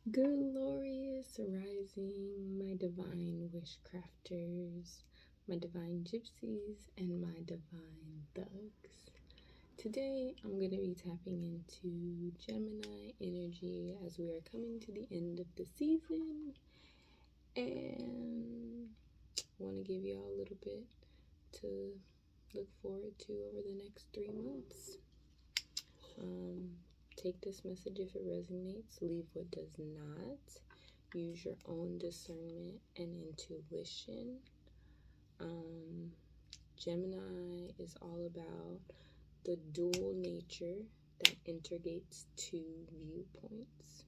Glorious rising, my divine wishcrafters, my divine gypsies, and my divine thugs. Today, I'm going to be tapping into Gemini energy as we are coming to the end of the season, and I want to give y'all a little bit to look forward to over the next 3 months. Take this message if it resonates, leave what does not. Use your own discernment and intuition. Gemini is all about the dual nature that integrates two viewpoints.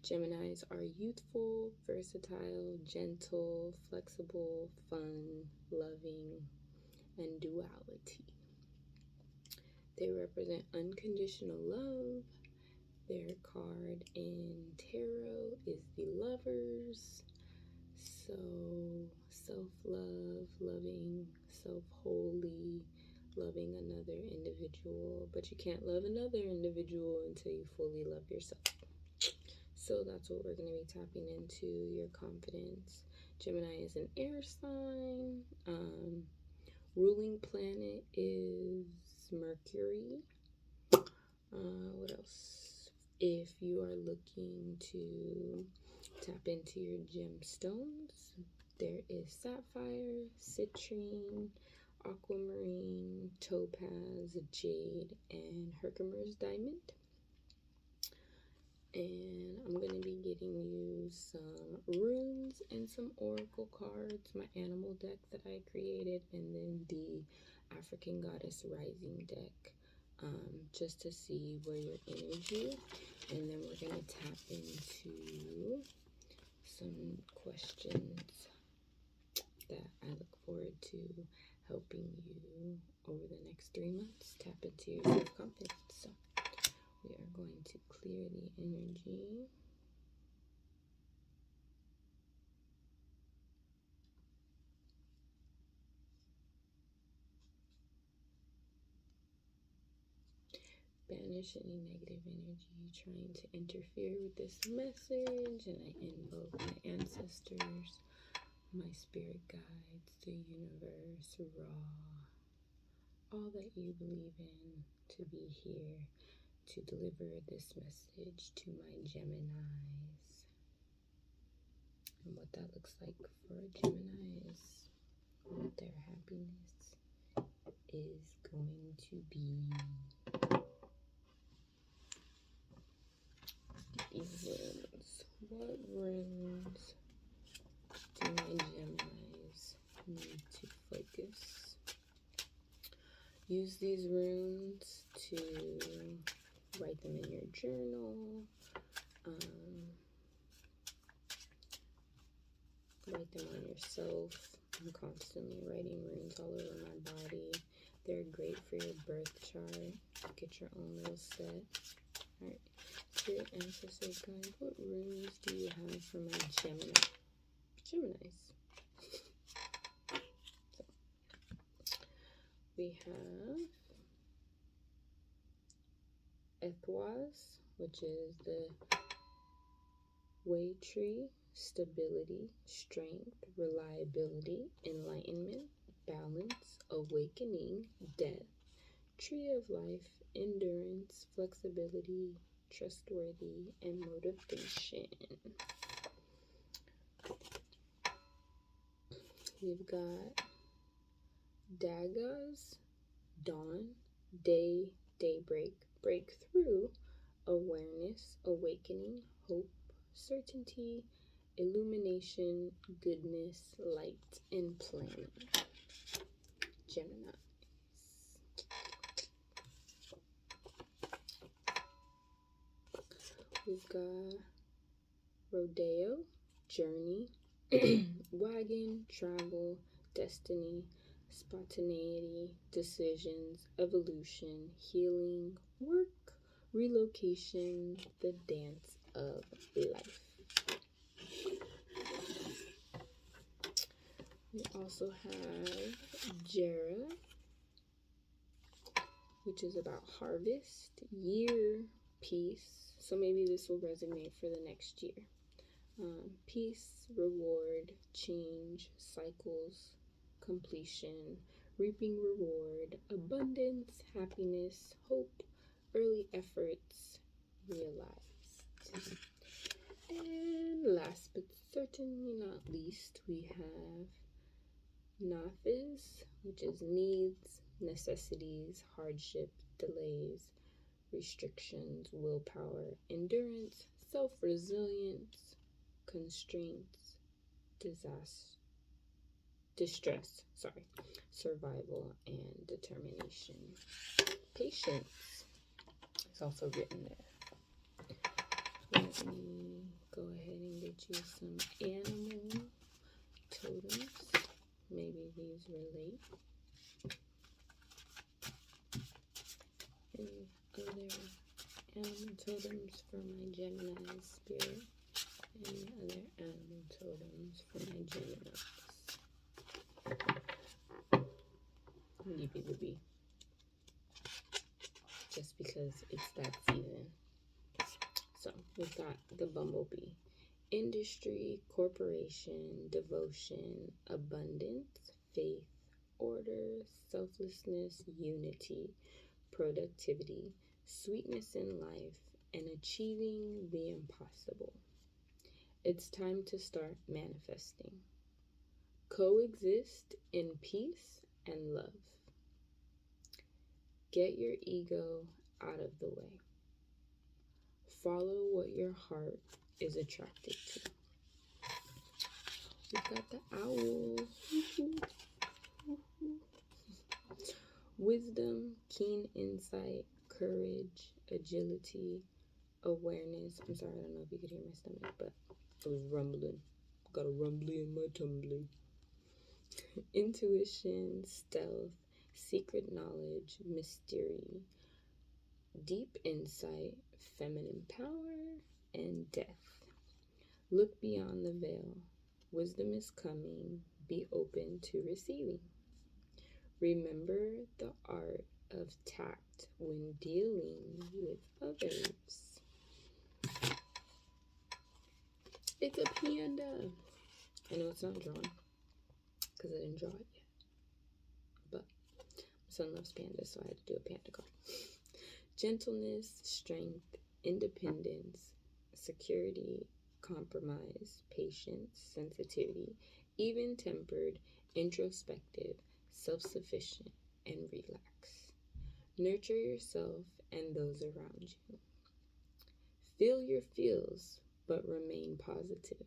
Geminis are youthful, versatile, gentle, flexible, fun, loving, and duality. They represent unconditional love. Their card in tarot is the Lovers. So self-love, loving, self-wholly, loving another individual. But you can't love another individual until you fully love yourself. So that's what we're going to be tapping into, your confidence. Gemini is an air sign. Ruling planet is Mercury. What else? If you are looking to tap into your gemstones, there is sapphire, citrine, aquamarine, topaz, jade, and Herkimer's diamond. And I'm going to be getting you some runes and some oracle cards, my animal deck that I created, and then the African Goddess Rising deck, just to see where your energy, and then we're going to tap into some questions that I look forward to helping you over the next 3 months tap into your self-confidence. So we are going to clear the energy. Banish any negative energy trying to interfere with this message, and I invoke my ancestors, my spirit guides, the universe, Ra, all that you believe in, to be here to deliver this message to my Geminis. And what that looks like for a Gemini is what their happiness is going to be. These runes. What runes do my Geminis need to focus? Use these runes to write them in your journal. Write them on yourself. I'm constantly writing runes all over my body. They're great for your birth chart. Get your own little set. Alright, Spirit Ancestors Guide, what runes do you have for my Geminis? So, we have HOPEz, which is the way tree, stability, strength, reliability, enlightenment, balance, awakening, death, tree of life, endurance, flexibility, trustworthy, and motivation. We've got Daggaz, dawn, day, daybreak, breakthrough, awareness, awakening, hope, certainty, illumination, goodness, light, and planning. Gemini. We've got Rodeo, journey, wagon, travel, destiny, spontaneity, decisions, evolution, healing, work, relocation, the dance of life. We also have Jera, which is about harvest, year, peace. So maybe this will resonate for the next year. Peace, reward, change, cycles, completion, reaping reward, abundance, happiness, hope, early efforts, realized. And last but certainly not least, we have NOPHEz, which is needs, necessities, hardship, delays, restrictions, willpower, endurance, self-resilience, constraints, distress, survival, and determination. Patience is also written there. Let me go ahead and get you some animal totems. Maybe these relate. Any other animal totems for my Gemini spirit? Any other animal totems for my Geminis? Give you the bee. Just because it's that season. So we've got the bumblebee. Industry, corporation, devotion, abundance, faith, order, selflessness, unity, productivity, sweetness in life, and achieving the impossible. It's time to start manifesting. Coexist in peace and love. Get your ego out of the way. Follow what your heart is attracted to. We've got the owl. Wisdom, keen insight, courage, agility, awareness. I'm sorry, I don't know if you could hear my stomach, but it was rumbling. Got a rumbly in my tumbly. Intuition, stealth, secret knowledge, mystery, deep insight, feminine power, and death. Look beyond the veil. Wisdom is coming. Be open to receiving. Remember the art of tact when dealing with others. It's a panda. I know it's not drawn because I didn't draw it yet. But my son loves pandas, so I had to do a panda card. Gentleness, strength, independence, security, compromise, patience, sensitivity, even-tempered, introspective, self-sufficient, and relax. Nurture yourself and those around you. Feel your feels, but remain positive.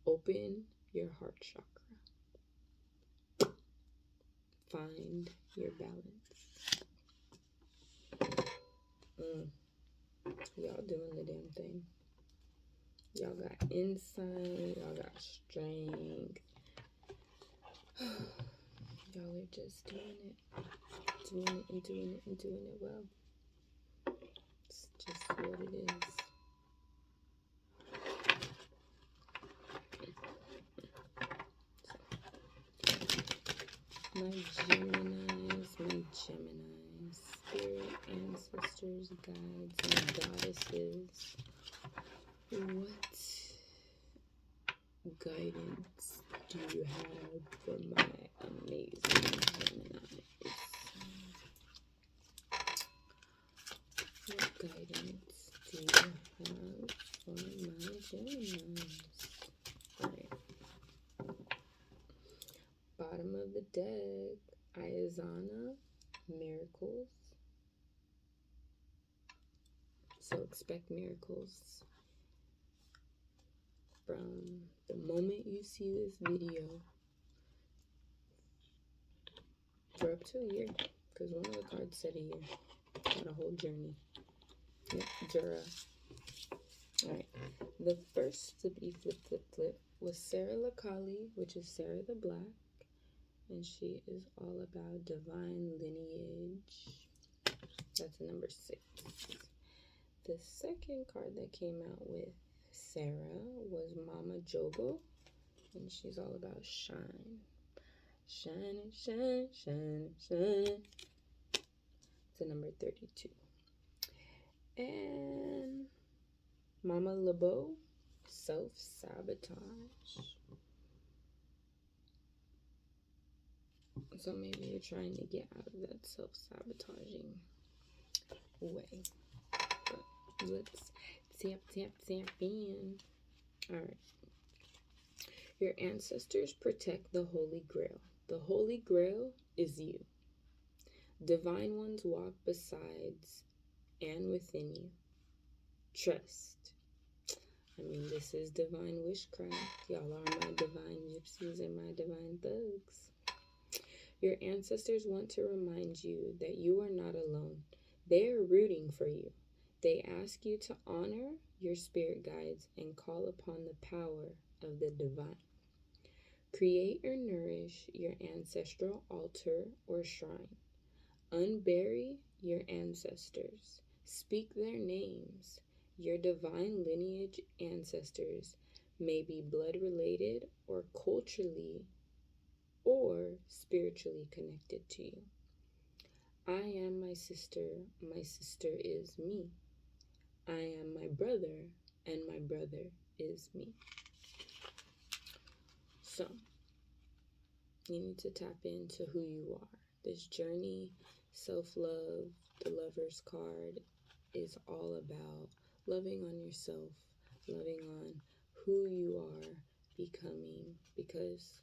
Open your heart chakra. Find your balance. Y'all doing the damn thing. Y'all got insight. Y'all got strength. Y'all are just doing it. Doing it and doing it and doing it well. It's just what it is. My Geminis, spirit, ancestors, guides, and goddesses. What guidance do you have for my amazing Geminis? What guidance do you have for my Geminis? Alright. Bottom of the deck, Ayazana, miracles. So expect miracles from the moment you see this video for up to a year, because one of the cards said a year. Got a whole journey. Yep, Jura. Alright, the first to be flip was Sarah Lakali, which is Sarah the Black, and she is all about divine lineage. That's number 6. The second card that came out with Sarah was Mama Jogo, and she's all about shine. Shine, shine, shine, shine. It's a number 32. And Mama LeBeau, self-sabotage. So maybe you're trying to get out of that self-sabotaging way. But let's tap in. Alright. Your ancestors protect the Holy Grail. The Holy Grail is you. Divine ones walk besides and within you. Trust. I mean, this is divine witchcraft. Y'all are my divine gypsies and my divine thugs. Your ancestors want to remind you that you are not alone. They are rooting for you. They ask you to honor your spirit guides and call upon the power of the divine. Create or nourish your ancestral altar or shrine. Unbury your ancestors. Speak their names. Your divine lineage ancestors may be blood related or culturally or spiritually connected to you. I am my sister is me. I am my brother, and my brother is me. So, you need to tap into who you are. This journey, self-love, the Lover's card is all about loving on yourself, loving on who you are becoming, because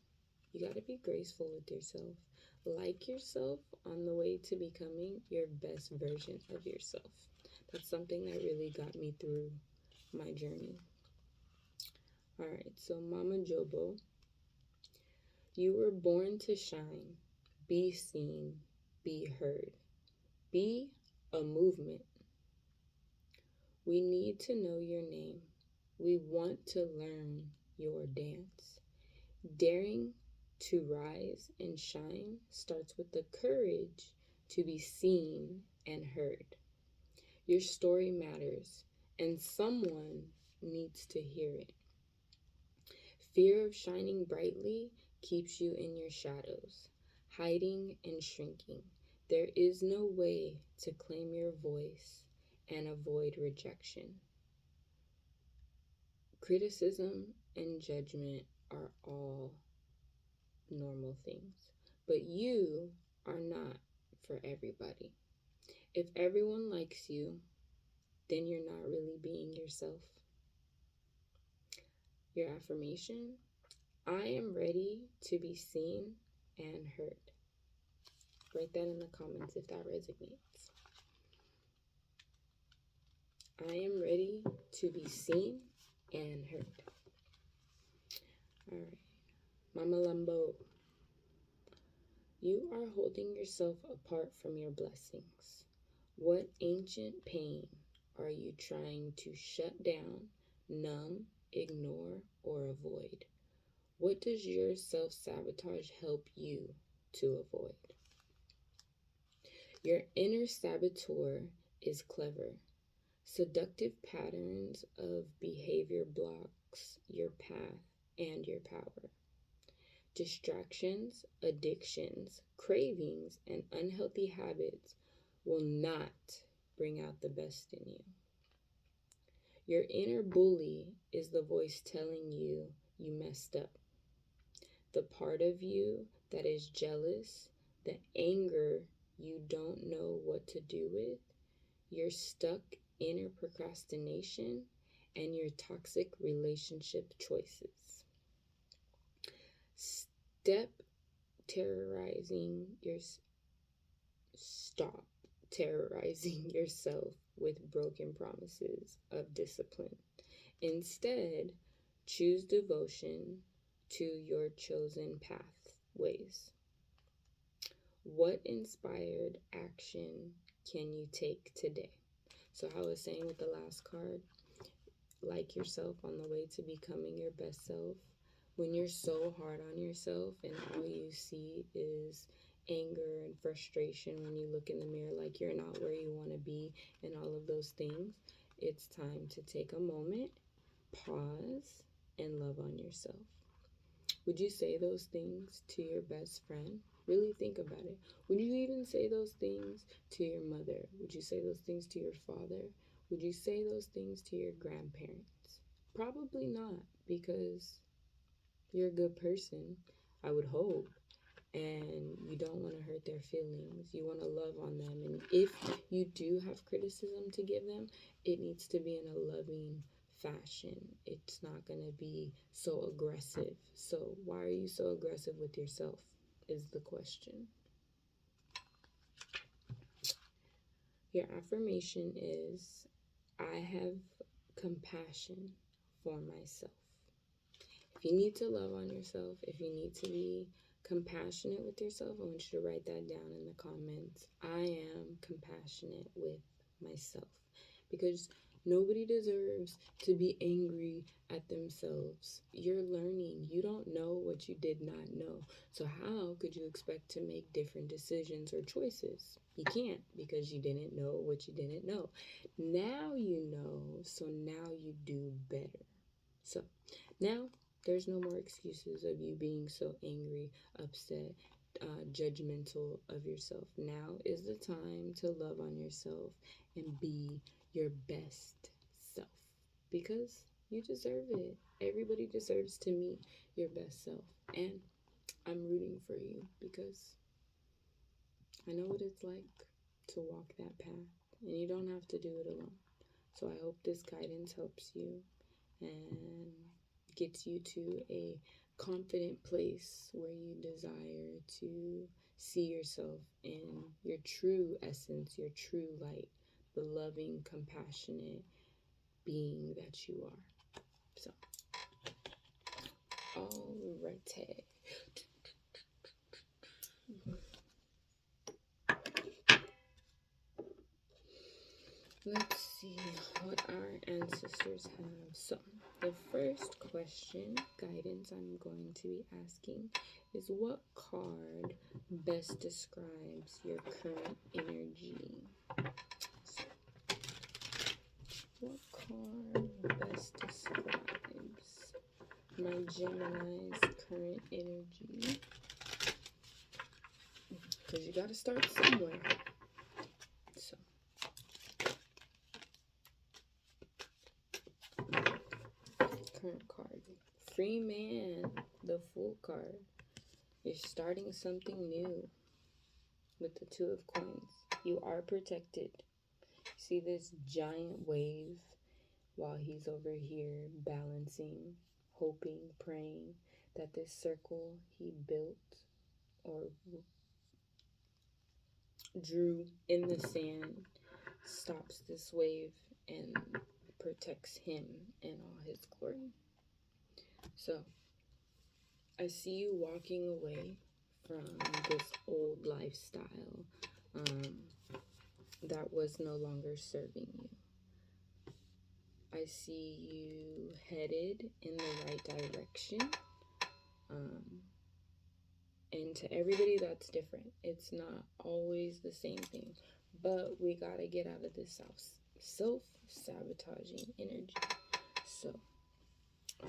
you got to be graceful with yourself. Like yourself on the way to becoming your best version of yourself. That's something that really got me through my journey. Alright, so Mama Jobo, you were born to shine, be seen, be heard. Be a movement. We need to know your name. We want to learn your dance. Daring to rise and shine starts with the courage to be seen and heard. Your story matters, and someone needs to hear it. Fear of shining brightly keeps you in your shadows, hiding and shrinking. There is no way to claim your voice and avoid rejection. Criticism and judgment are all normal things, but you are not for everybody. If everyone likes you, then you're not really being yourself. Your affirmation: I am ready to be seen and heard. Write that in the comments if that resonates. I am ready to be seen and heard. All right, Mama Lambo, you are holding yourself apart from your blessings. What ancient pain are you trying to shut down, numb, ignore, or avoid? What does your self-sabotage help you to avoid? Your inner saboteur is clever. Seductive patterns of behavior blocks your path and your power. Distractions, addictions, cravings, and unhealthy habits will not bring out the best in you. Your inner bully is the voice telling you you messed up. The part of you that is jealous, the anger you don't know what to do with, your stuck inner procrastination, and your toxic relationship choices. Stop terrorizing yourself with broken promises of discipline. Instead, choose devotion to your chosen pathways. What inspired action can you take today? So I was saying with the last card, like yourself on the way to becoming your best self. When you're so hard on yourself and all you see is anger and frustration when you look in the mirror like you're not where you want to be and all of those things, it's time to take a moment, pause, and love on yourself. Would you say those things to your best friend? Really think about it. Would you even say those things to your mother? Would you say those things to your father? Would you say those things to your grandparents? Probably not, because you're a good person, I would hope, and you don't want to hurt their feelings. You want to love on them, and if you do have criticism to give them, it needs to be in a loving fashion. It's not going to be so aggressive. So why are you so aggressive with yourself is the question. Your affirmation is, I have compassion for myself. If you need to love on yourself, if you need to be compassionate with yourself, I want you to write that down in the comments. I am compassionate with myself, because nobody deserves to be angry at themselves. You're learning. You don't know what you did not know. So how could you expect to make different decisions or choices? You can't, because you didn't know what you didn't know. Now you know, so now you do better. So now there's no more excuses of you being so angry, upset, judgmental of yourself. Now is the time to love on yourself and be your best self, because you deserve it. Everybody deserves to meet your best self, and I'm rooting for you because I know what it's like to walk that path, and you don't have to do it alone. So I hope this guidance helps you and gets you to a confident place where you desire to see yourself in your true essence, your true light, the loving, compassionate being that you are. So, alrighty. Let's see what our ancestors have. So, the first question, guidance, I'm going to be asking is, what card best describes your current energy? So, what card best describes my Gemini's current energy? Because you got to start somewhere. So, current card. Free man, the Fool card. You're starting something new with the Two of Coins. You are protected. See this giant wave while he's over here balancing, hoping, praying that this circle he built or drew in the sand stops this wave and protects him in all his glory. So, I see you walking away from this old lifestyle that was no longer serving you. I see you headed in the right direction. And to everybody, that's different. It's not always the same thing. But we got to get out of this self-sabotaging energy. So,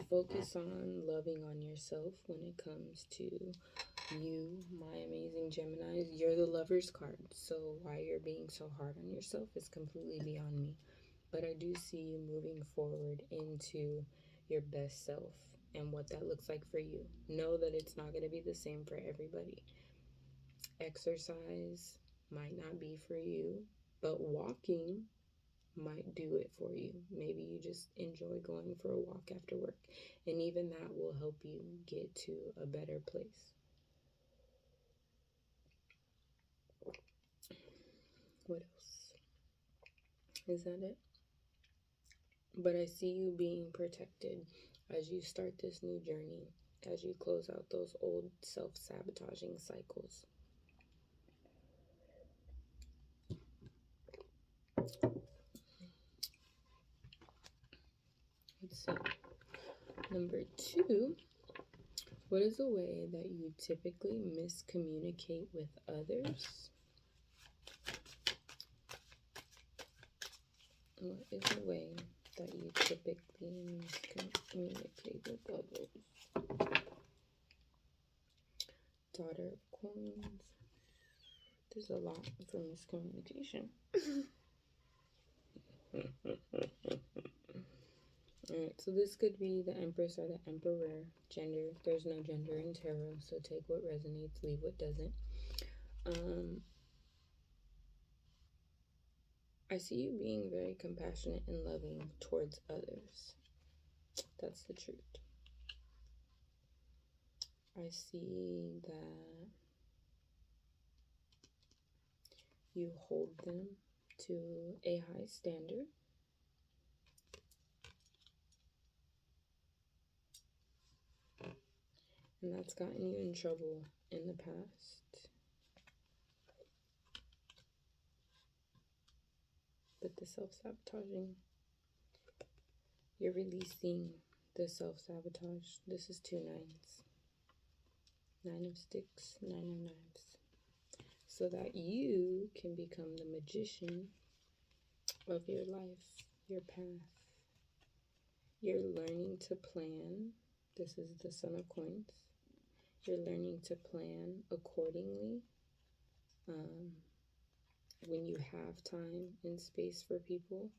focus on loving on yourself when it comes to you, my amazing Geminis. You're the Lover's card. So, why you're being so hard on yourself is completely beyond me. But I do see you moving forward into your best self and what that looks like for you. Know that it's not going to be the same for everybody. Exercise might not be for you, but walking might do it for you. Maybe you just enjoy going for a walk after work, and even that will help you get to a better place. What else? Is that it? But I see you being protected as you start this new journey, as you close out those old self-sabotaging cycles. Let's see. Number 2, what is a way that you typically miscommunicate with others? What is a way that you typically miscommunicate with others? Daughter of Coins. There's a lot for miscommunication. Alright, so this could be the Empress or the Emperor. Gender, there's no gender in tarot, so take what resonates, leave what doesn't. I see you being very compassionate and loving towards others. That's the truth. I see that you hold them to a high standard. And that's gotten you in trouble in the past. But the self-sabotaging, you're releasing the self-sabotage. This is 2 9s. 9 of sticks, 9 of knives. So that you can become the magician of your life, your path. You're learning to plan. This is the Son of Coins. You're learning to plan accordingly. When you have time and space for people,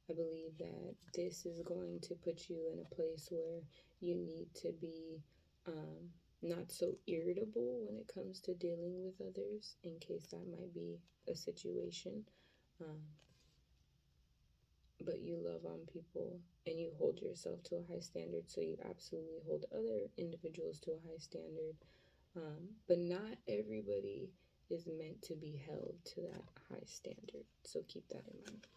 I believe that this is going to put you in a place where you need to be not so irritable when it comes to dealing with others, in case that might be a situation. But you love on people and you hold yourself to a high standard, so you absolutely hold other individuals to a high standard. But not everybody is meant to be held to that high standard, so keep that in mind.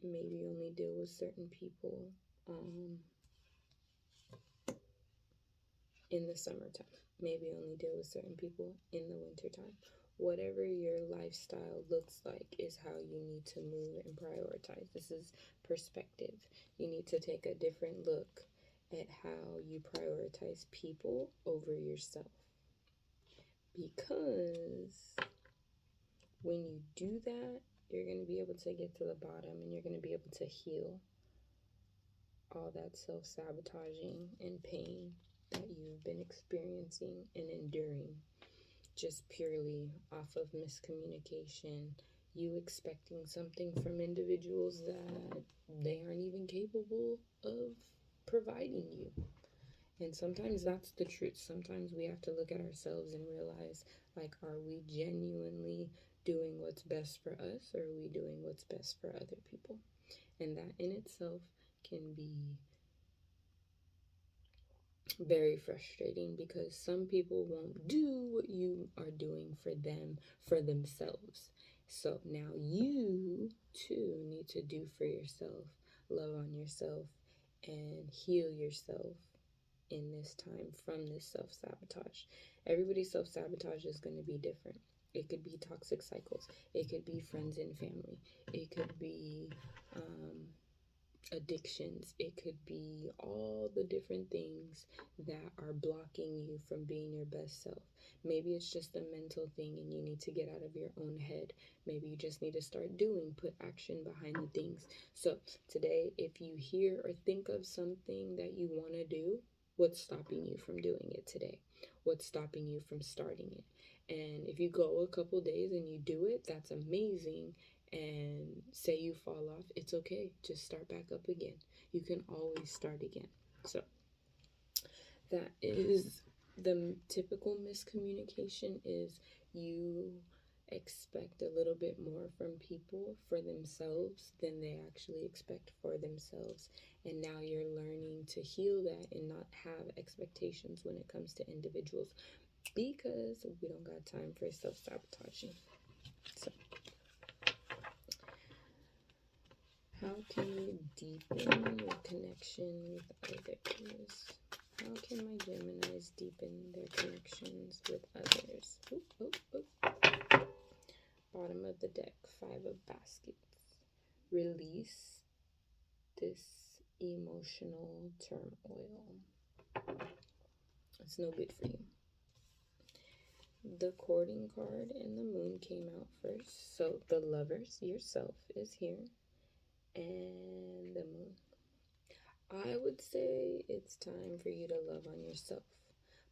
Maybe only deal with certain people in the summertime. Maybe only deal with certain people in the wintertime. Whatever your lifestyle looks like is how you need to move and prioritize. This is perspective. You need to take a different look at how you prioritize people over yourself. Because when you do that, you're going to be able to get to the bottom and you're going to be able to heal all that self-sabotaging and pain that you've been experiencing and enduring just purely off of miscommunication, you expecting something from individuals that they aren't even capable of providing you. And sometimes that's the truth. Sometimes we have to look at ourselves and realize, like, are we genuinely doing what's best for us, or are we doing what's best for other people? And that in itself can be very frustrating, because some people won't do what you are doing for them, for themselves. So now you too need to do for yourself, love on yourself, and heal yourself in this time from this self-sabotage. Everybody's self-sabotage is going to be different. It could be toxic cycles. It could be friends and family. It could be addictions. It could be all the different things that are blocking you from being your best self. Maybe it's just a mental thing and you need to get out of your own head. Maybe you just need to start doing, put action behind the things. So today, if you hear or think of something that you want to do, what's stopping you from doing it today? What's stopping you from starting it? And if you go a couple days and you do it, that's amazing. And say you fall off, it's okay. Just start back up again. You can always start again. So that is the typical miscommunication, is you expect a little bit more from people for themselves than they actually expect for themselves. And now you're learning to heal that and not have expectations when it comes to individuals, because we don't got time for self-sabotaging. So how can you deepen your connection with others? How can my Geminis deepen their connections with others? Oop, oop, oop. Bottom of the deck, 5 of baskets. Release this emotional turmoil. It's no good for you. The courting card and the moon came out first. So the lovers, yourself, is here. And the moon. I would say it's time for you to love on yourself.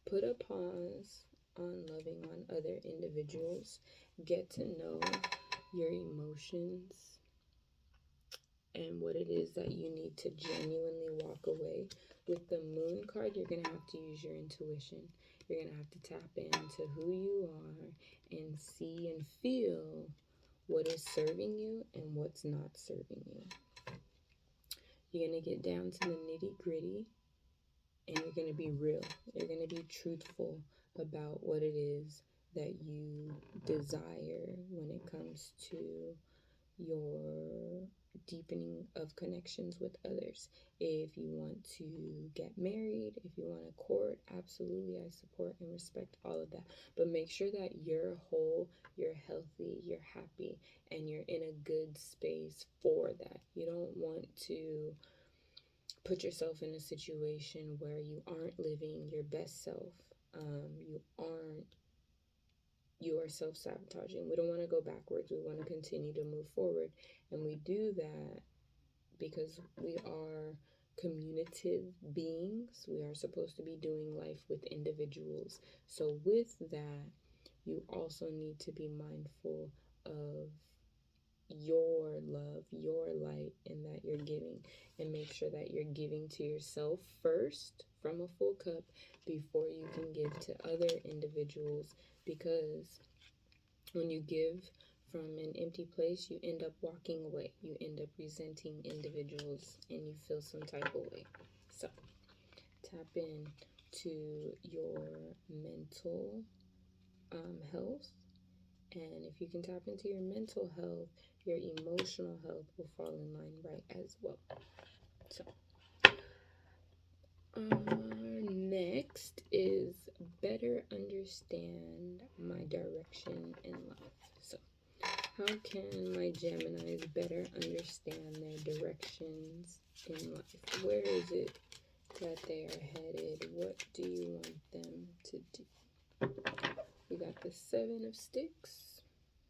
Put a pause on loving on other individuals. Get to know your emotions and what it is that you need to genuinely walk away. With the Moon card, you're going to have to use your intuition. You're going to have to tap into who you are and see and feel what is serving you and what's not serving you. You're going to get down to the nitty-gritty, and you're going to be real. You're going to be truthful about what it is that you desire when it comes to your deepening of connections with others. If you want to get married, if you want to court, absolutely, I support and respect all of that. But make sure that you're whole, you're healthy, you're happy, and you're in a good space for that. You don't want to put yourself in a situation where you aren't living your best self. You are self-sabotaging. We don't want to go backwards. We want to continue to move forward. And we do that because we are communicative beings. We are supposed to be doing life with individuals. So with that, you also need to be mindful of your love, your light, and that you're giving. And make sure that you're giving to yourself first from a full cup before you can give to other individuals. Because when you give from an empty place, you end up walking away. You end up resenting individuals and you feel some type of way. So tap in to your mental health. And if you can tap into your mental health, your emotional health will fall in line right as well. So next is better understand my direction in life. So how can my Geminis better understand their directions in life? Where is it that they are headed? What do you want them to do? We got the 7 of Sticks.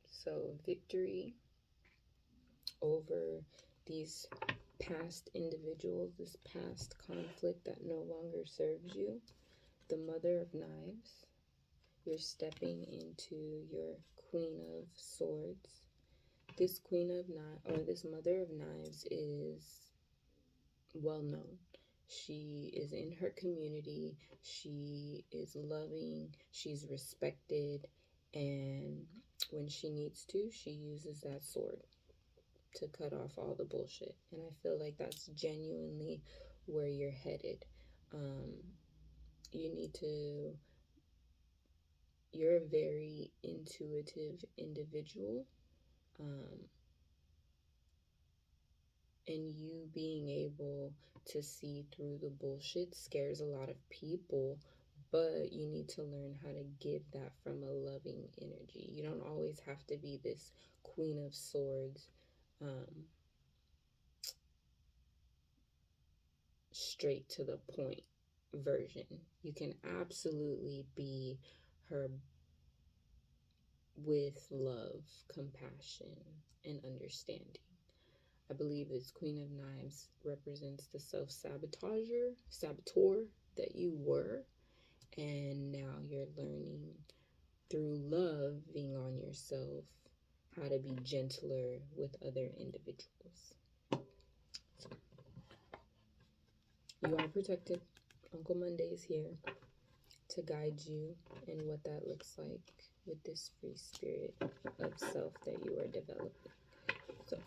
So victory over these past individuals, this past conflict that no longer serves you. The Mother of Knives. You're stepping into your Queen of Swords. This Queen of Knives, or this Mother of Knives, is well known. She is in her community. She is loving. She's respected. And when she needs to, she uses that sword to cut off all the bullshit. And I feel like that's genuinely where you're headed. You're a very intuitive individual. And you being able to see through the bullshit scares a lot of people, but you need to learn how to give that from a loving energy. You don't always have to be this Queen of Swords, straight to the point version. You can absolutely be her with love, compassion, and understanding. I believe this Queen of Knives represents the saboteur that you were, and now you're learning through loving on yourself how to be gentler with other individuals. So, you are protected. Uncle Monday is here to guide you in what that looks like with this free spirit of self that you are developing. So,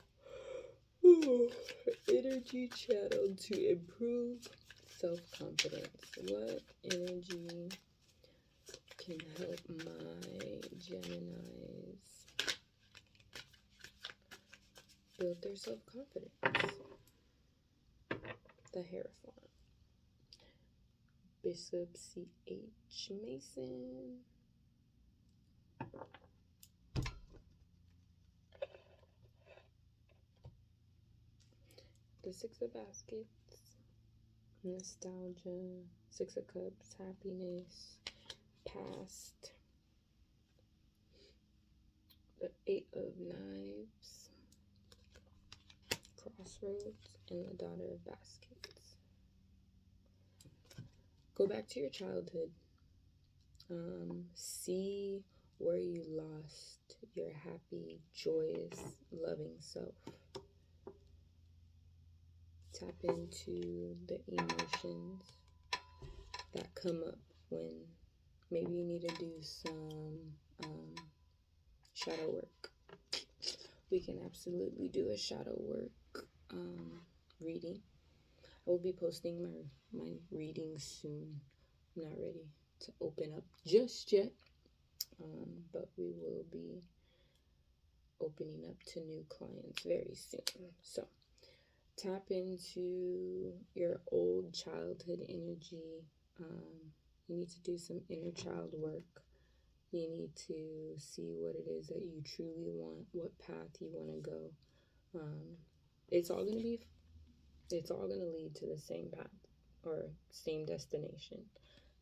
energy channel to improve self-confidence. What energy can help my Geminis build their self-confidence? The Hierophant. Bishop C.H. Mason. The 6 of Baskets. Nostalgia. 6 of Cups. Happiness. Past. The 8 of Knives. Crossroads. And the Daughter of Baskets. Go back to your childhood. See where you lost your happy, joyous, loving self. Tap into the emotions that come up when maybe you need to do some shadow work. We can absolutely do a shadow work reading. I will be posting my readings soon. I'm not ready to open up just yet, but we will be opening up to new clients very soon. So tap into your old childhood energy. You need to do some inner child work. You need to see what it is that you truly want, what path you want to go. It's all going to lead to the same path or same destination.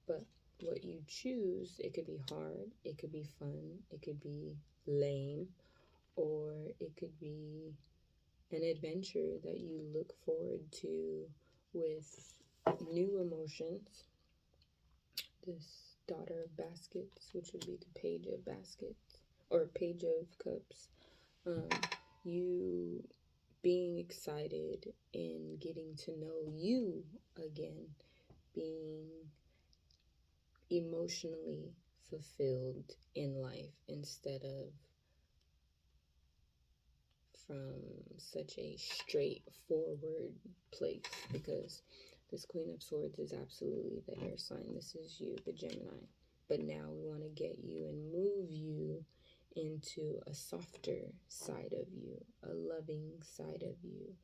But what you choose, it could be hard, it could be fun, it could be lame, or it could be an adventure that you look forward to with new emotions. This Daughter of Baskets, which would be the Page of Baskets, or Page of Cups. You being excited and getting to know you again, being emotionally fulfilled in life instead of from such a straightforward place, because this Queen of Swords is absolutely the air sign. This is you, the Gemini. But now we want to get you and move you into a softer side of you, a loving side of you,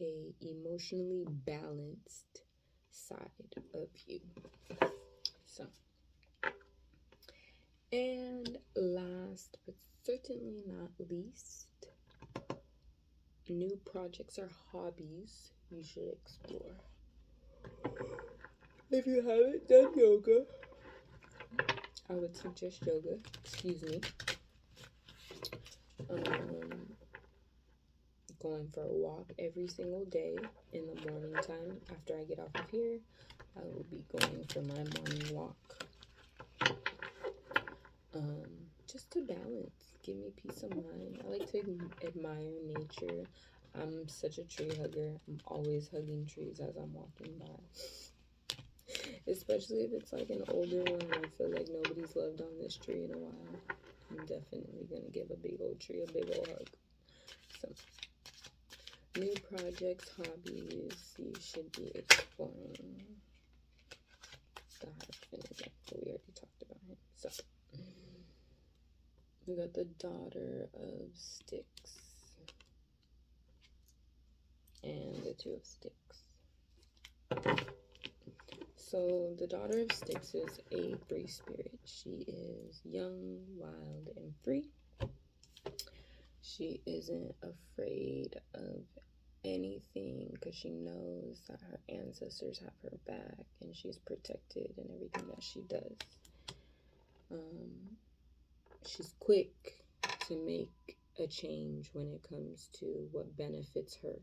a emotionally balanced side of you. So, and last but certainly not least, new projects or hobbies you should explore. If you haven't done yoga, I would suggest yoga. Excuse me. Going for a walk every single day in the morning time. After I get off of here, I will be going for my morning walk. Just to balance, give me peace of mind. I like to admire nature. I'm such a tree hugger. I'm always hugging trees as I'm walking by. Especially if it's like an older one and I feel like nobody's loved on this tree in a while. I'm definitely going to give a big old tree a big old hug. So, new projects, hobbies you should be exploring. The husband example, we already talked about him. So, we got the Daughter of Sticks and the Two of Sticks. So the Daughter of Sticks is a free spirit. She is young, wild, and free. She isn't afraid of anything because she knows that her ancestors have her back and she's protected in everything that she does. She's quick to make a change when it comes to what benefits her.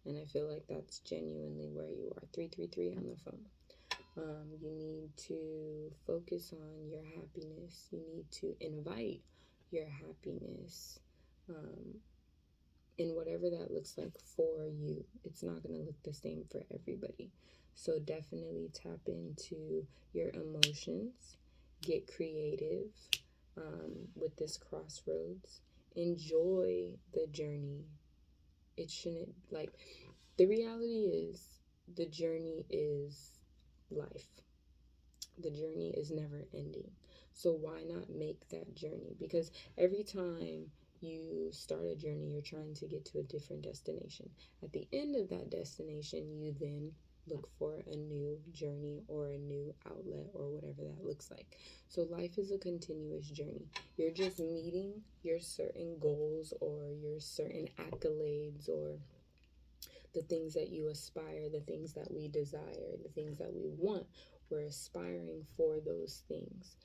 And I feel like that's genuinely where you are. 333 on the phone. You need to focus on your happiness. You need to invite your happiness in whatever that looks like for you. It's not going to look the same for everybody. So definitely tap into your emotions. Get creative with this crossroads. Enjoy the journey. It shouldn't, like, the reality is the journey is life. The journey is never ending. So why not make that journey? Because every time you start a journey, you're trying to get to a different destination. At the end of that destination, you then look for a new journey or a new outlet or whatever that looks like. So life is a continuous journey. You're just meeting your certain goals or your certain accolades or the things that you aspire, the things that we desire, the things that we want. We're aspiring for those things.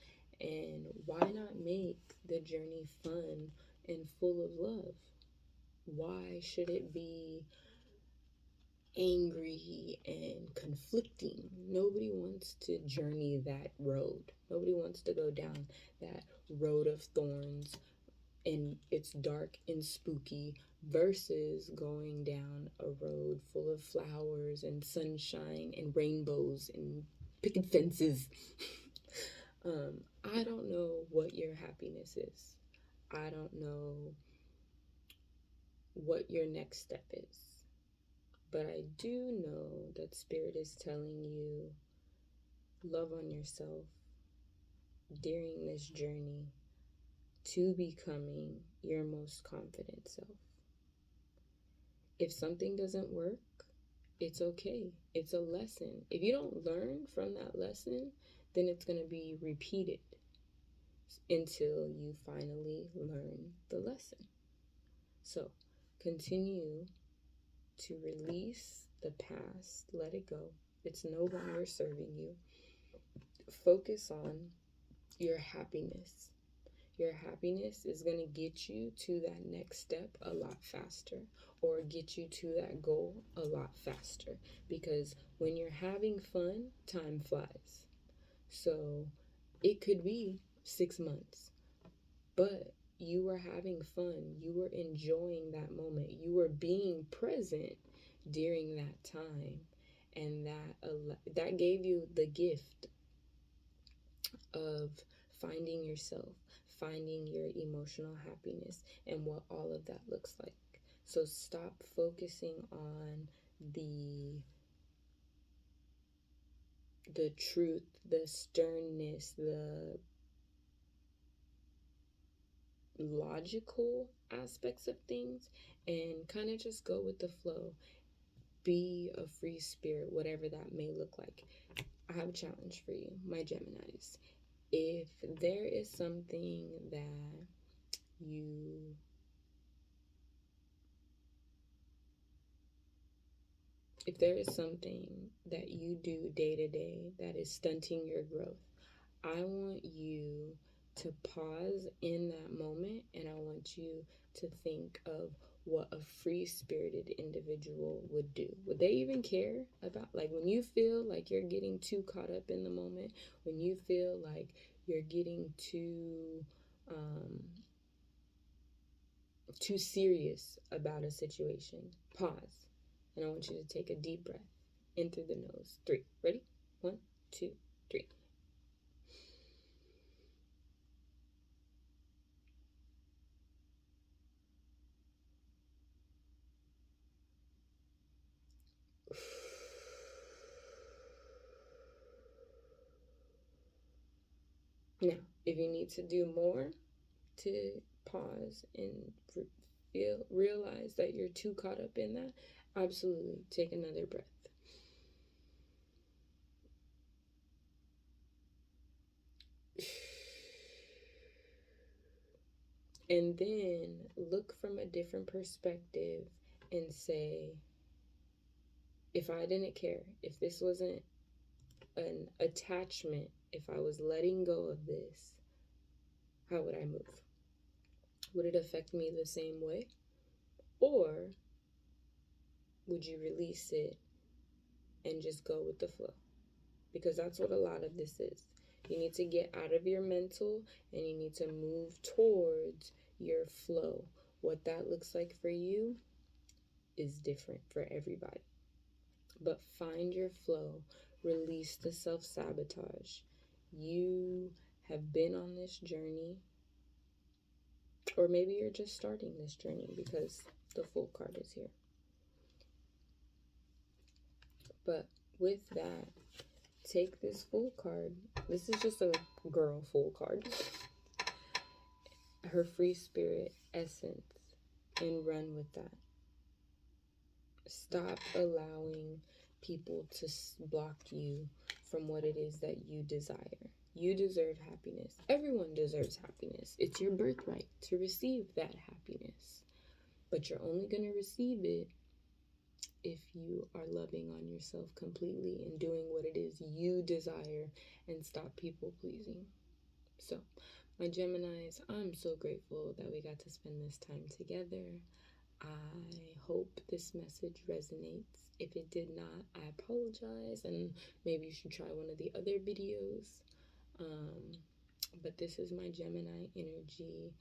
And why not make the journey fun and full of love? Why should it be angry and conflicting. Nobody wants to journey that road. Nobody wants to go down that road of thorns and it's dark and spooky versus going down a road full of flowers and sunshine and rainbows and picket fences. I don't know what your happiness is. I don't know what your next step is. But I do know that Spirit is telling you, love on yourself during this journey to becoming your most confident self. If something doesn't work, it's okay. It's a lesson. If you don't learn from that lesson, then it's going to be repeated until you finally learn the lesson. So continue to release the past, let it go. It's no longer serving you. Focus on your happiness. Your happiness is going to get you to that next step a lot faster, or get you to that goal a lot faster, because when you're having fun, time flies. So it could be 6 months, but you were having fun. You were enjoying that moment. You were being present during that time, and that gave you the gift of finding yourself, finding your emotional happiness, and what all of that looks like. So stop focusing on the truth, the sternness, the logical aspects of things, and kind of just go with the flow. Be a free spirit, whatever that may look like. I have a challenge for you, my Geminis. If there is something that you do day to day that is stunting your growth, I want you to pause in that moment, and I want you to think of what a free-spirited individual would do. Would they even care about, like, when you feel like you're getting too caught up in the moment, when you feel like you're getting too serious about a situation, pause. And I want you to take a deep breath in through the nose. 3. Ready? 1, 2, 3. Now, if you need to do more to pause and realize that you're too caught up in that, absolutely take another breath. And then look from a different perspective and say, if I didn't care, if this wasn't an attachment, if I was letting go of this, how would I move? Would it affect me the same way? Or would you release it and just go with the flow? Because that's what a lot of this is. You need to get out of your mental and you need to move towards your flow. What that looks like for you is different for everybody. But find your flow. Release the self-sabotage. You have been on this journey, or maybe you're just starting this journey because the Fool card is here. But with that, take this Fool card. This is just a girl Fool card. Her free spirit essence, and run with that. Stop allowing people to block you from what it is that you desire. You deserve happiness. Everyone deserves happiness. It's your birthright to receive that happiness. But you're only going to receive it if you are loving on yourself completely and doing what it is you desire, and stop people pleasing. So, my Geminis, I'm so grateful that we got to spend this time together. I hope this message resonates. If it did not, I apologize, and maybe you should try one of the other videos. But this is my Gemini energy,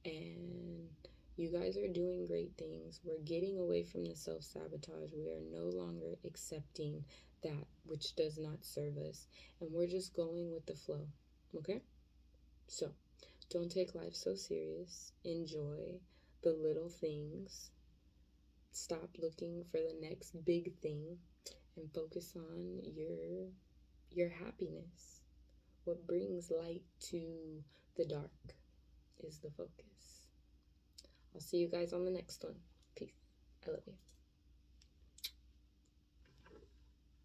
and you guys are doing great things. We're getting away from the self-sabotage. We are no longer accepting that which does not serve us, and we're just going with the flow, okay? So, don't take life so serious. Enjoy the little things. Stop looking for the next big thing and focus on your happiness. What brings light to the dark is the focus. I'll see you guys on the next one. Peace. I love you.